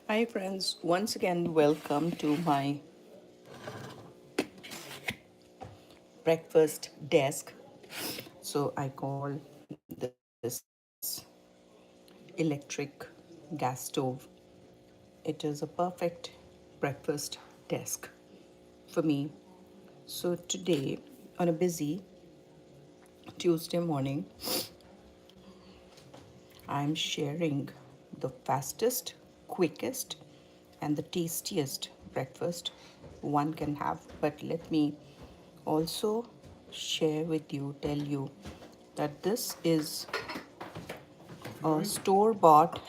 Hi, friends. Once again, welcome to my breakfast desk. So, I call this electric gas stove. It is a perfect breakfast desk for me. So, today, on a busy Tuesday morning, I'm sharing the fastest, quickest, and the tastiest breakfast one can have. But let me also share with you, tell you that this is a store bought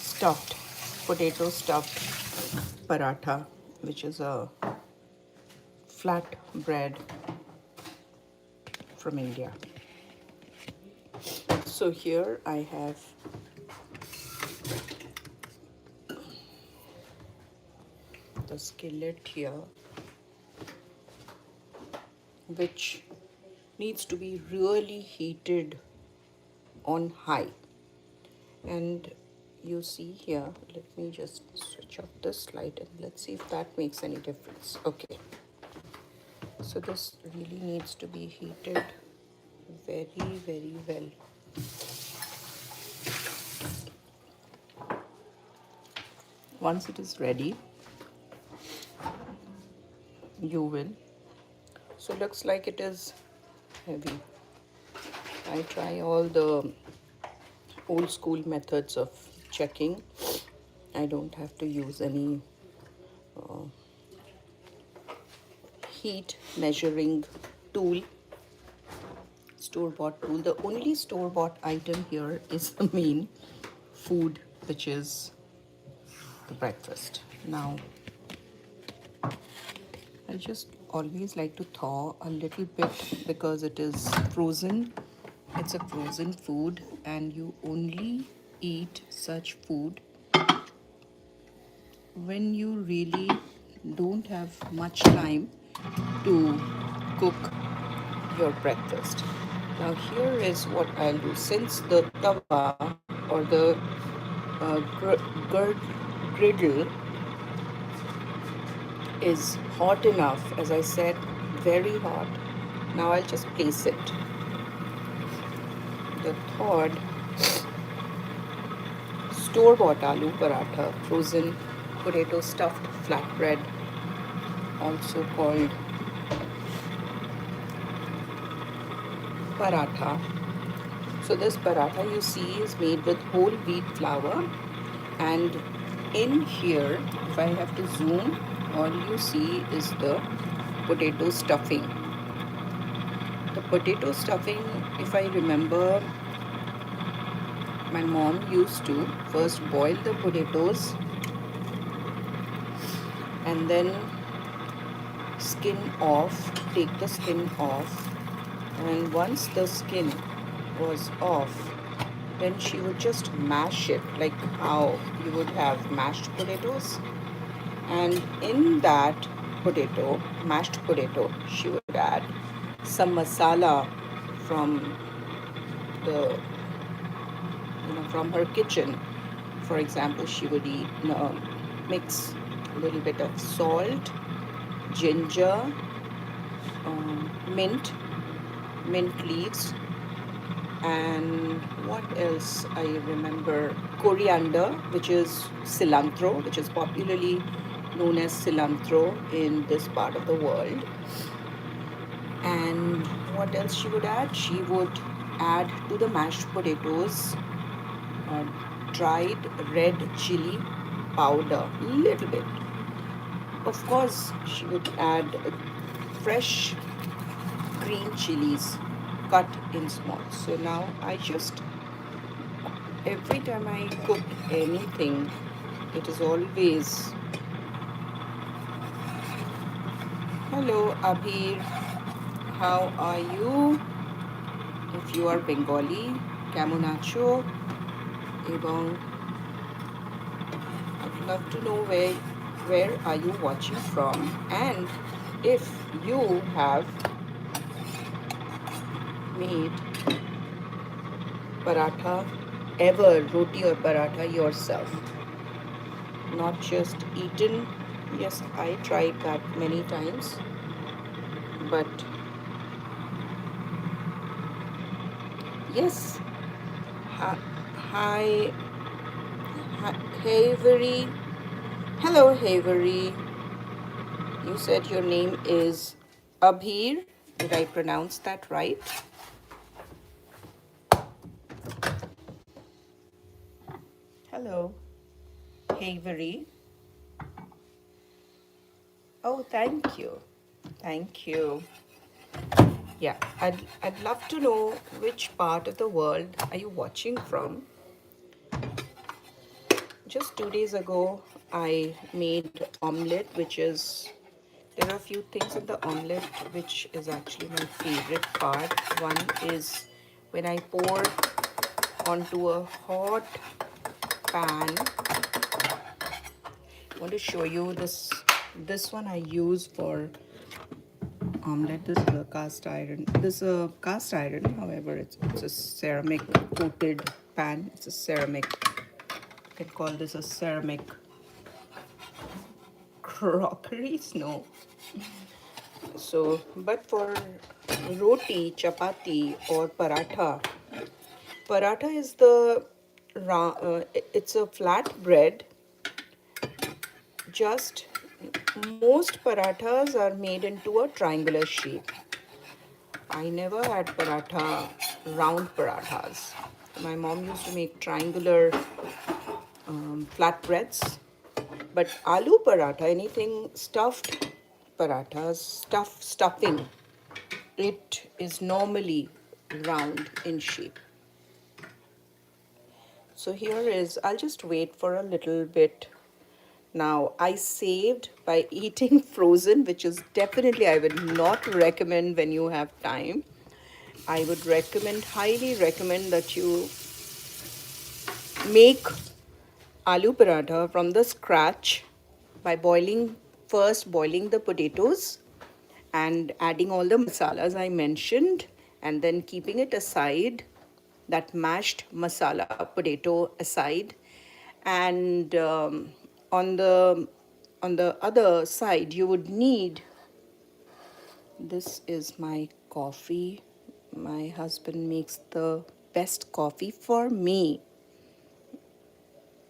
stuffed potato stuffed paratha, which is a flat bread from India. So here I have the skillet here, which needs to be really heated on high. And you see here, let me just switch off this light and let's see if that makes any difference. Okay, so this really needs to be heated very well. Once it is ready, you will. So looks like it is heavy. I try all the old school methods of checking. I don't have to use any heat measuring tool, store bought tool. The only store bought item here is the main food, which is the breakfast. Now, I just always like to thaw a little bit because it is frozen. It's a frozen food, and you only eat such food when you really don't have much time to cook your breakfast. Now, here is what I'll do. Since the tawa or the griddle is hot enough, as I said, very hot. Now I'll just place it. The thawed store-bought aloo paratha, frozen potato stuffed flatbread, also called paratha. So this paratha you see is made with whole wheat flour, and in here, if I have to zoom, all you see is the potato stuffing. The potato stuffing, if I remember, my mom used to first boil the potatoes and then skin off, take the skin off, and once the skin was off, then she would just mash it like how you would have mashed potatoes. And in that mashed potato, she would add some masala from the from her kitchen. For example, she would mix a little bit of salt, ginger, mint, mint leaves, and what else I remember, coriander, which is cilantro, which is popularly known as cilantro in this part of the world. And what else she would add? She would add to the mashed potatoes uh, dried red chili powder, little bit. Of course, she would add fresh green chilies cut in small. So now I just, every time I cook anything, it is always, hello Abhir, how are you? If you are Bengali, কেমন আছো? এবং I'd love to know where are you watching from, and if you have made paratha ever, roti or paratha yourself, not just eaten. Yes, I tried that many times, but yes. Hi, hi, hi Havery. Hello, Havery. You said your name is Abhir. Did I pronounce that right? Hello, Havery. Oh, thank you. Thank you. Yeah, I'd love to know which part of the world are you watching from. Just 2 days ago, I made omelette, which is, there are a few things in the omelette which is actually my favorite part. One is when I pour onto a hot pan. I want to show you this. This one I use for omelette. This is a cast iron. This is a cast iron. However, it's a ceramic coated pan. It's a ceramic. You can call this a ceramic crockery. No. So, but for roti, chapati, or paratha, paratha is it's a flat bread. Just most parathas are made into a triangular shape. I never had paratha, round parathas. My mom used to make triangular flatbreads. But aloo paratha, anything stuffed parathas, stuffing, it is normally round in shape. So here is, I'll just wait for a little bit. Now, I saved by eating frozen, which is definitely I would not recommend when you have time. I would highly recommend that you make aloo paratha from the scratch by boiling the potatoes and adding all the masalas I mentioned, and then keeping it aside, that mashed masala potato aside. And on the other side you would need, this is my coffee. My husband makes the best coffee for me.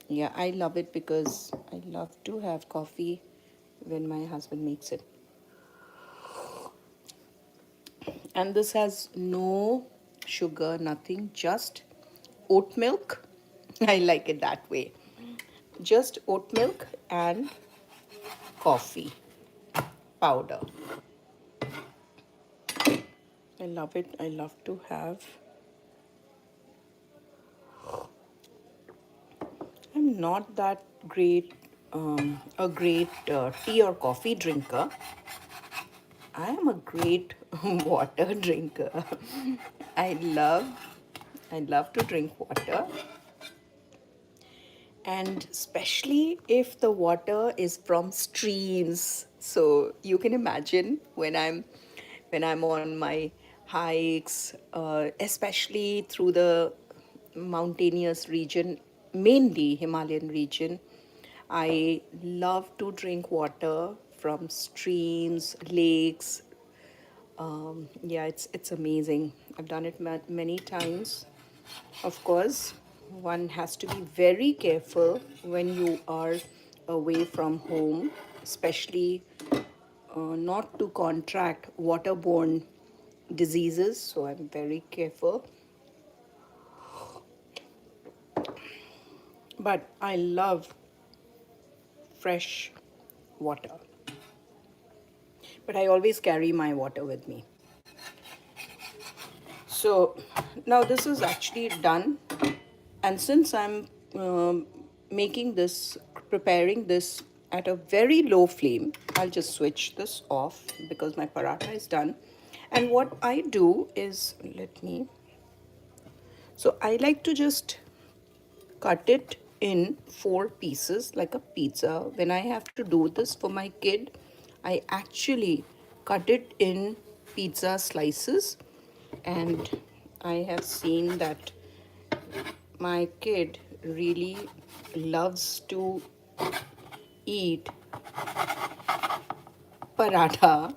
Yeah, I love it because I love to have coffee when my husband makes it. And this has no sugar, nothing, just oat milk. I like it that way. Just oat milk and coffee powder. I love it. I love to have. I'm not that a great tea or coffee drinker. I am a great water drinker. I love, I love to drink water, and especially if the water is from streams. So you can imagine when I'm on my hikes, especially through the mountainous region, mainly Himalayan region, I love to drink water from streams, lakes. Yeah, it's amazing. I've done it many times. Of course, one has to be very careful when you are away from home, especially not to contract waterborne diseases. So I'm very careful. But I love fresh water. But I always carry my water with me. So now this is actually done, and since I'm making this, preparing this at a very low flame, I'll just switch this off because my paratha is done. And what I do is, so I like to just cut it in 4 pieces like a pizza. When I have to do this for my kid, I actually cut it in pizza slices, and I have seen that my kid really loves to eat paratha,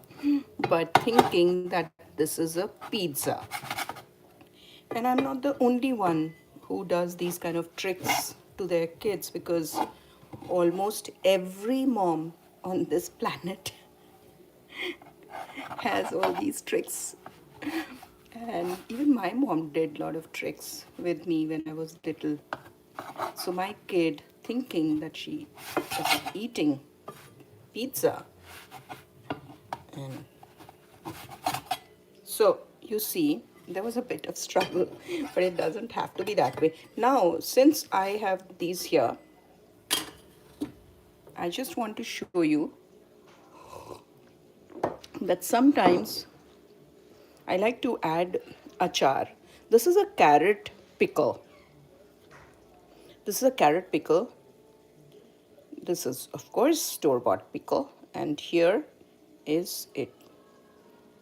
but thinking that this is a pizza. And I'm not the only one who does these kind of tricks to their kids, because almost every mom on this planet has all these tricks. And even my mom did a lot of tricks with me when I was little. So my kid, thinking that she is eating pizza, and so you see, there was a bit of struggle, but it doesn't have to be that way. Now, since I have these here, I just want to show you that sometimes I like to add achar. This is a carrot pickle. This is a carrot pickle. This is, of course, store-bought pickle. And here is it,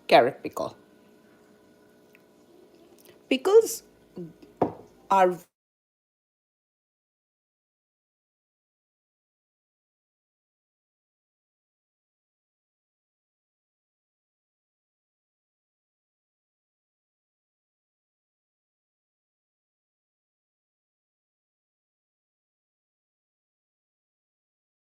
carrot pickle. Pickles are